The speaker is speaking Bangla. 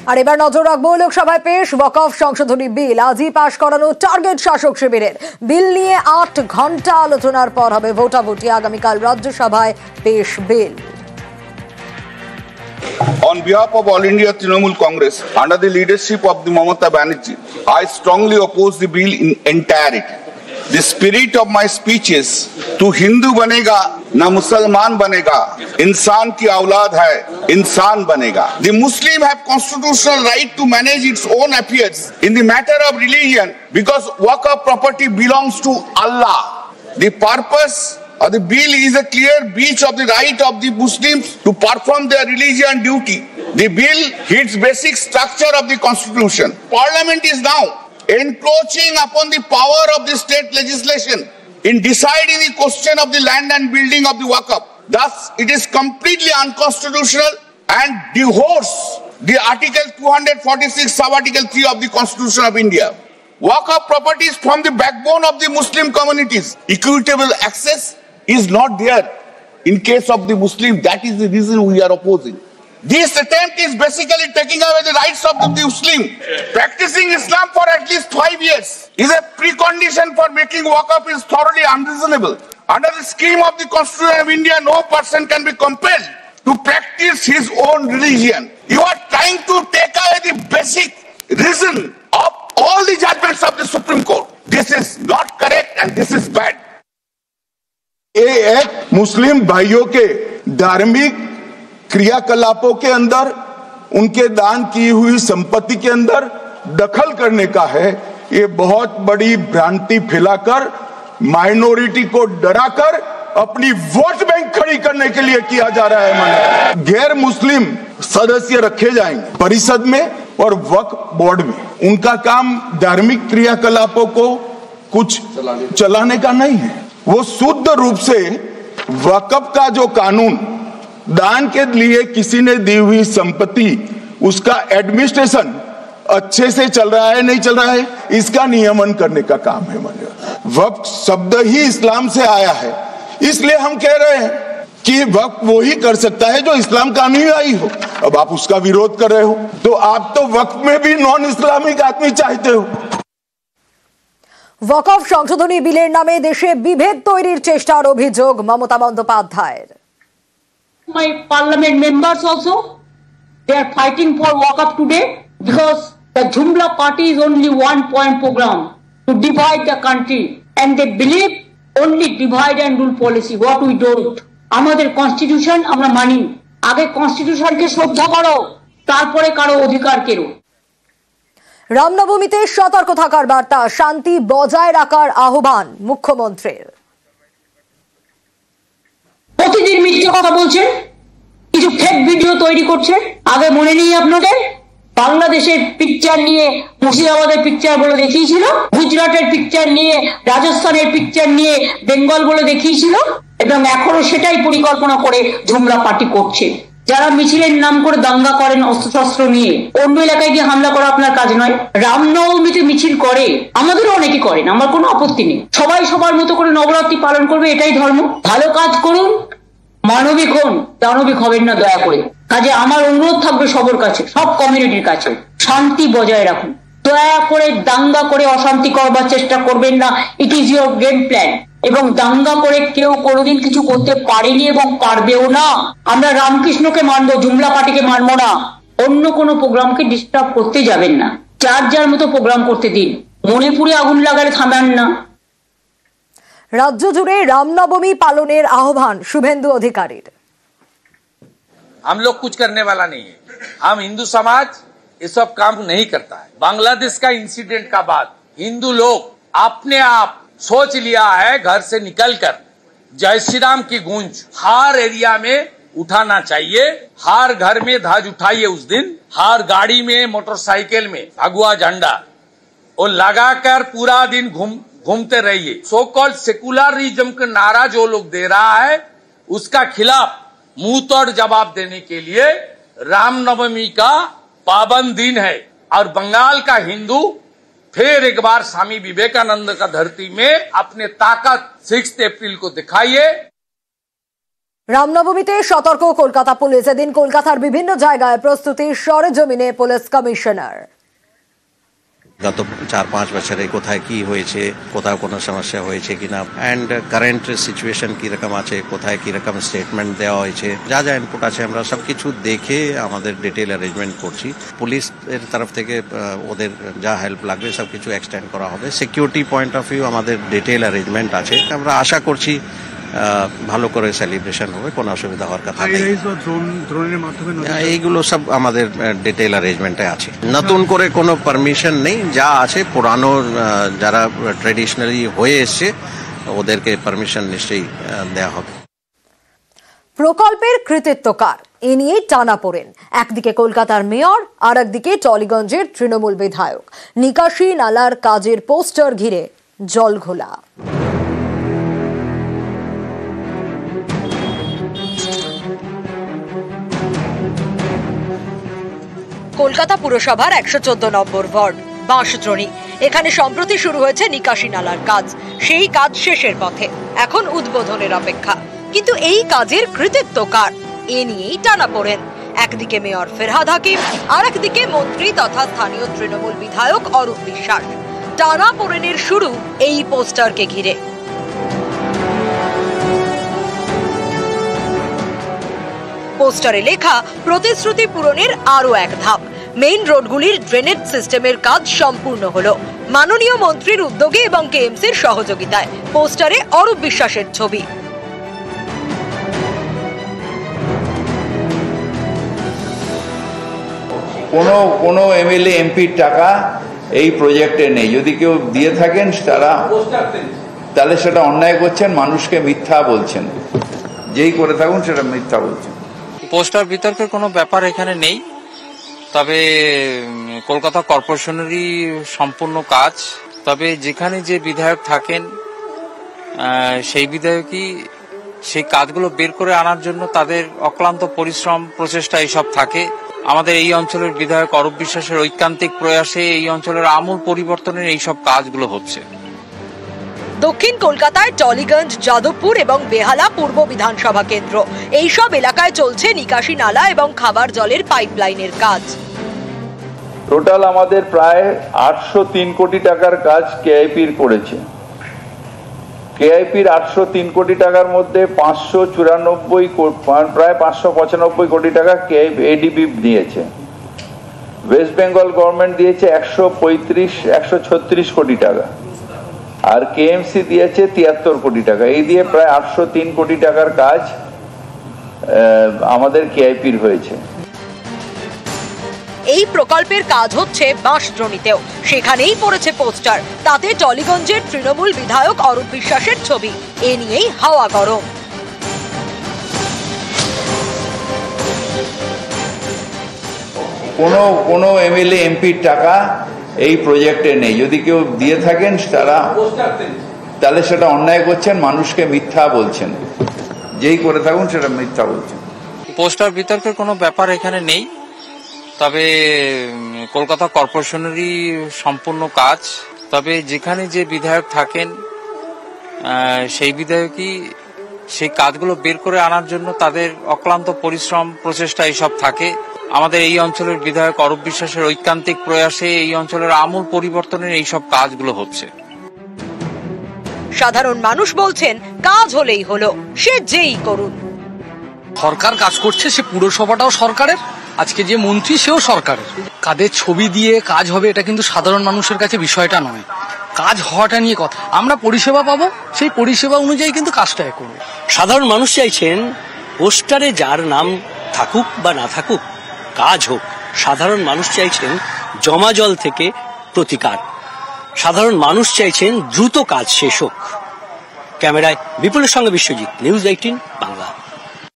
আর এবার নজর রাখবো লোকসভায় পেশ ওয়াকফ সংশোধনী বিল। আজই পাশ করানো টার্গেট শাসক শিবিরের। বিল নিয়ে 8 ঘন্টা আলোচনার পর হবে ভোটাভুটি। আগামীকাল রাজ্যসভায় পেশ বিল। On behalf of All India Trinamool Congress, under the leadership of the Mamata Banerjee, I strongly oppose the bill in entirety. The spirit of my speech is, तू हिंदू बनेगा ना मुसलमान बनेगा, इंसान की औलाद है, इंसान बनेगा. The Muslim have constitutional right to manage its own affairs in the matter of religion because Waqf property belongs to Allah. The purpose of the bill is a clear breach of the right of the Muslims to perform their religion duty. The bill hits basic structure of the constitution. Parliament is now encroaching upon the power of the state legislation in deciding the question of the land and building of the Waqf. Thus, it is completely unconstitutional and divorce the Article 246 sub-Article 3 of the Constitution of India. Waqf properties form the backbone of the Muslim communities. Equitable access is not there in case of the Muslim. That is the reason we are opposing. This attempt is basically taking away the rights of the Muslim. Practicing Islam for at least 5 years is a precondition for making Waqf is thoroughly unreasonable. Under the scheme of the Constitution of India, no person can be compelled to practice his own religion. You are trying to take away the basic reason of all the judgments of the Supreme Court. This is not correct and this is bad. ये एक मुस्लिम भाइयों के धार्मिक क्रियाकलापों के अंदर उनके दान की हुई संपत्ति के अंदर दखल करने का है। ये बहुत बड़ी भ्रांति फैलाकर माइनॉरिटी को डराकर अपनी वोट बैंक खड़ी करने के लिए किया जा रहा है। गैर मुस्लिम सदस्य रखे जाएंगे परिषद में और वक्फ बोर्ड में। उनका काम धार्मिक क्रियाकलापों को कुछ चलाने का नहीं है। वो शुद्ध रूप से वक्फ का जो कानून दान के लिए किसी ने दी हुई संपत्ति उसका एडमिनिस्ट्रेशन अच्छे से चल रहा है नहीं चल रहा है इसका नियमन करने का काम है। वक्फ शब्द ही इस्लाम से आया है, इसलिए हम कह रहे हैं कि वक्फ वो ही कर सकता है जो इस्लाम का अनुयायी हो। अब आप उसका विरोध कर रहे हो तो आप तो वक्फ में भी नॉन इस्लामिक आदमी चाहते हो। ওয়াকফ সংশোধনী বিলের নামে দেশে বিভেদ তৈরির চেষ্টার অভিযোগ মমতা বন্দ্যোপাধ্যায়ের। My parliament members also, they are fighting for Waqf today because the Jumla party is only one point program to divide the country and they believe only divide and rule policy. What we don't. আমাদের কনস্টিটিউশন আমরা মানি। আগে কনস্টিটিউশনকে শ্রদ্ধা করো, তারপরে কারো অধিকার কেড়ো। রামনবমীতে সতর্ক থাকার বার্তা, শান্তি বজায় রাখার আহ্বান মুখ্যমন্ত্রীর। প্রতিদিন মিথ্যে কথা বলছেন, কিছু ফেক ভিডিও তৈরি করছে। আগে মনে নেই আপনাদের বাংলাদেশের পিকচার নিয়ে মুর্শিদাবাদের পিকচার বলে দেখিয়েছিল, গুজরাটের পিকচার নিয়ে, রাজস্থানের পিকচার নিয়ে বেঙ্গল বলে দেখিয়েছিল এবং এখনো সেটাই পরিকল্পনা করে ঝুমলা পার্টি করছে। যারা মিছিলের নাম করে দাঙ্গা করেন অস্ত্রশস্ত্র নিয়ে, অন্য এলাকায় গিয়ে হামলা করা আপনার কাজ নয়। রামনবমীতে মিছিল করে, আমাদেরও অনেকে করেন, আমার কোনো আপত্তি নেই। সবাই সবার মতো করে নবরাত্রি পালন করবে, এটাই ধর্ম। ভালো কাজ করুন, মানবিক হন, দানবিক হবেন না দয়া করে। কাজে আমার অনুরোধ থাকবে সবার কাছে, সব কমিউনিটির কাছে, শান্তি বজায় রাখুন। দয়া করে দাঙ্গা করে অশান্তি করবার চেষ্টা করবেন না। It is your game plan. এবং দাঙ্গা করে কেউ কোনোদিন কিছু করতে পারেনি এবং পারবেও না। আমরা রামকৃষ্ণকে মানবো, জুমলা পার্টিকে মানবো না। অন্য কোনো প্রোগ্রামকে ডিস্টার্ব করতে যাবেন না, যার যার মতো প্রোগ্রাম করতে দিন। মণিপুরে আগুন লাগালে থামান না। রাজ্য জুড়ে রামনবমী পালনের আহ্বান শুভেন্দু অধিকারীর। हम लोग कुछ करने वाला नहीं है। हम हिंदू समाज ये सब काम नहीं करता है। बांग्लादेश का इंसिडेंट का बाद हिंदू लोग अपने आप सोच लिया है घर से निकलकर जय श्री राम की गूंज हर एरिया में उठाना चाहिए। हर घर में ध्वज उठाइए उस दिन, हर गाड़ी में मोटरसाइकिल में भगवा झंडा और लगाकर पूरा दिन घूमते रहिए। सो कॉल्ड सेकुलरिज्म का नारा जो लोग दे रहा है उसका खिलाफ मुंह तोड़ जवाब देने के लिए रामनवमी का पावन दिन है और बंगाल का हिंदू फिर एक बार स्वामी विवेकानंद का धरती में अपने ताकत 6 अप्रैल को दिखाइए। রামনবমীতে সতর্ক কলকাতা পুলিশ। এদিন কলকাতার বিভিন্ন জায়গায় প্রস্তুতি সরেজমিনে পুলিশ কমিশনার। গত 4-5 বছরে কোথায় কি হয়েছে, কোথাও কোনো সমস্যা হয়েছে কিনা, অ্যান্ড কারেন্ট সিচুয়েশন কিরকম আছে, কোথায় কিরকম স্টেটমেন্ট দেওয়া হয়েছে, যা যা ইনপুট আছে আমরা সব কিছু দেখে আমাদের ডিটেল অ্যারেঞ্জমেন্ট করছি। পুলিশের তরফ থেকে ওদের যা হেল্প লাগবে সব কিছু এক্সটেন্ড করা হবে। সিকিউরিটি পয়েন্ট অফ ভিউ আমাদের ডিটেল অ্যারেঞ্জমেন্ট আছে। আমরা আশা করছি ভালো করে সেলিব্রেশন হবে, কোনো অসুবিধা হওয়ার কথা নেই। এইগুলো সব আমাদের ডিটেল অ্যারেঞ্জমেন্টে আছে। নতুন করে কোনো পারমিশন নেই, যা আছে পুরানো যারা ট্রেডিশনালি হয়ে এসছে ওদেরকে পারমিশন নিশ্চয়ই দেওয়া হবে। প্রকল্পের কৃতিত্ব কার, এ নিয়ে টানাপোড়েন। একদিকে কলকাতার মেয়র, আর একদিকে টলিগঞ্জের তৃণমূল বিধায়ক। নিকাশি নালার কাজের পোস্টার ঘিরে জলঘোলা। কলকাতা পুরসভার 114 নম্বর ওয়ার্ড বাঁশদ্রোণী। এখানে সম্প্রতি শুরু হয়েছে নিকাশি নালার কাজ। সেই কাজ শেষের পথে, এখন উদ্বোধনের অপেক্ষা। কিন্তু এই কাজের কৃতিত্ব কার, এ নিয়েই টানাপোড়েন। একদিকে মেয়র ফেরহাদ হাকিম, আর একদিকে মন্ত্রী তথা স্থানীয় তৃণমূল বিধায়ক অরূপ বিশ্বাস। টানাপোড়েনের শুরু এই পোস্টারকে ঘিরে। পোস্টারে লেখা প্রতিশ্রুতি পূরণের আরো এক ধাপ। মেইন রোডগুলির ড্রেনেজ সিস্টেমের কাজ সম্পূর্ণ হলো মাননীয় মন্ত্রীর উদ্যোগে এবং কেএমসির সহযোগিতায়। পোস্টারে অরূপ বিশ্বাসের ছবি। কোনো এমএলএ এমপির টাকা এই প্রজেক্টে নেই। যদি কেউ দিয়ে থাকেন তাহলে সেটা অন্যায় করছেন, মানুষকে মিথ্যা বলছেন। যেই করে থাকুন সেটা মিথ্যা বলছেন। পোস্টার বিতর্কের কোনো ব্যাপার এখানে নেই, তবে কলকাতা কর্পোরেশনেরই সম্পূর্ণ কাজ। তবে যেখানে যে বিধায়ক থাকেন সেই বিধায়কই সেই কাজগুলো বের করে আনার জন্য তাদের অক্লান্ত পরিশ্রম, প্রচেষ্টা এইসব থাকে। আমাদের এই অঞ্চলের বিধায়ক অরূপ বিশ্বাসের ঐকান্তিক প্রয়াসে এই অঞ্চলের আমূল পরিবর্তনের এইসব কাজগুলো হচ্ছে। দক্ষিণ কলকাতায় টলিগঞ্জ, যাদবপুর এবং বেহালা পূর্ব বিধানসভা কেন্দ্র, এইসব এলাকায় চলছে নিকাশি নালা এবং খাবার জলের পাইপলাইনের কাজ। টোটাল আমাদের প্রায় 803 কোটি টাকার কাজ কেআইপির করেছে। কেআইপির 803 কোটি টাকার মধ্যে 594 প্রায় 595 কোটি টাকা এডিবি দিয়েছে। ওয়েস্ট বেঙ্গল গভর্নমেন্ট দিয়েছে 136 কোটি টাকা, আর কেএমসি দিয়েছে 73 কোটি টাকা। এই দিয়ে প্রায় 803 কোটি টাকার কাজ আমাদের কেআইপির হয়েছে। এই প্রকল্পের কাজ হচ্ছে বাঁশদ্রোণীতেও। সেখানেই পড়েছে পোস্টার, তাতে টলিগঞ্জের তৃণমূল বিধায়ক অরূপ বিশ্বাসের ছবি। এ নিয়েই হাওয়া গরম। কোনো এমএলএ এমপির টাকা এই প্রজেক্টে নেই। যদি কেউ দিয়ে থাকেন তাহলে সেটা অন্যায় করছেন, মানুষকে মিথ্যা বলছেন। যেই করে থাকুন সেটা মিথ্যা বলছেন। পোস্টার বিতর্কের কোনো ব্যাপার এখানে নেই, তবে কলকাতা কর্পোরেশনেরই সম্পূর্ণ কাজ। তবে যেখানে যে বিধায়ক থাকেন সেই বিধায়কই সেই কাজগুলো বের করে আনার জন্য তাদের অক্লান্ত পরিশ্রম, প্রচেষ্টা এইসব থাকে। আমাদের এই অঞ্চলের বিধায়ক অরূপ বিশ্বাসের ঐকান্তিক প্রয়াসে এই অঞ্চলের আমূল পরিবর্তনের এইসব কাজগুলো হচ্ছে। সাধারণ মানুষ বলছেন, কাজ হলেই হলো, সে যেই করুন। সরকার কাজ করছে, সে পুরসভাটাও সরকারের, আজকে যে মন্ত্রী সেও সরকারের। কাদের ছবি দিয়ে কাজ হবে এটা কিন্তু সাধারণ মানুষের কাছে বিষয়টা নয়, কাজ হওয়াটা নিয়ে কথা। আমরা পরিষেবা পাবো, সেই পরিষেবা অনুযায়ী কিন্তু কাজটা করবো। সাধারণ মানুষ চাইছেন পোস্টারে যার নাম থাকুক বা না থাকুক, কাজ হোক। সাধারণ মানুষ চাইছেন জমা জল থেকে প্রতিকার। সাধারণ মানুষ চাইছেন দ্রুত কাজ শেষ হোক। ক্যামেরায় বিপুলের সঙ্গে বিশ্বজিৎ, নিউজ 18 বাংলা।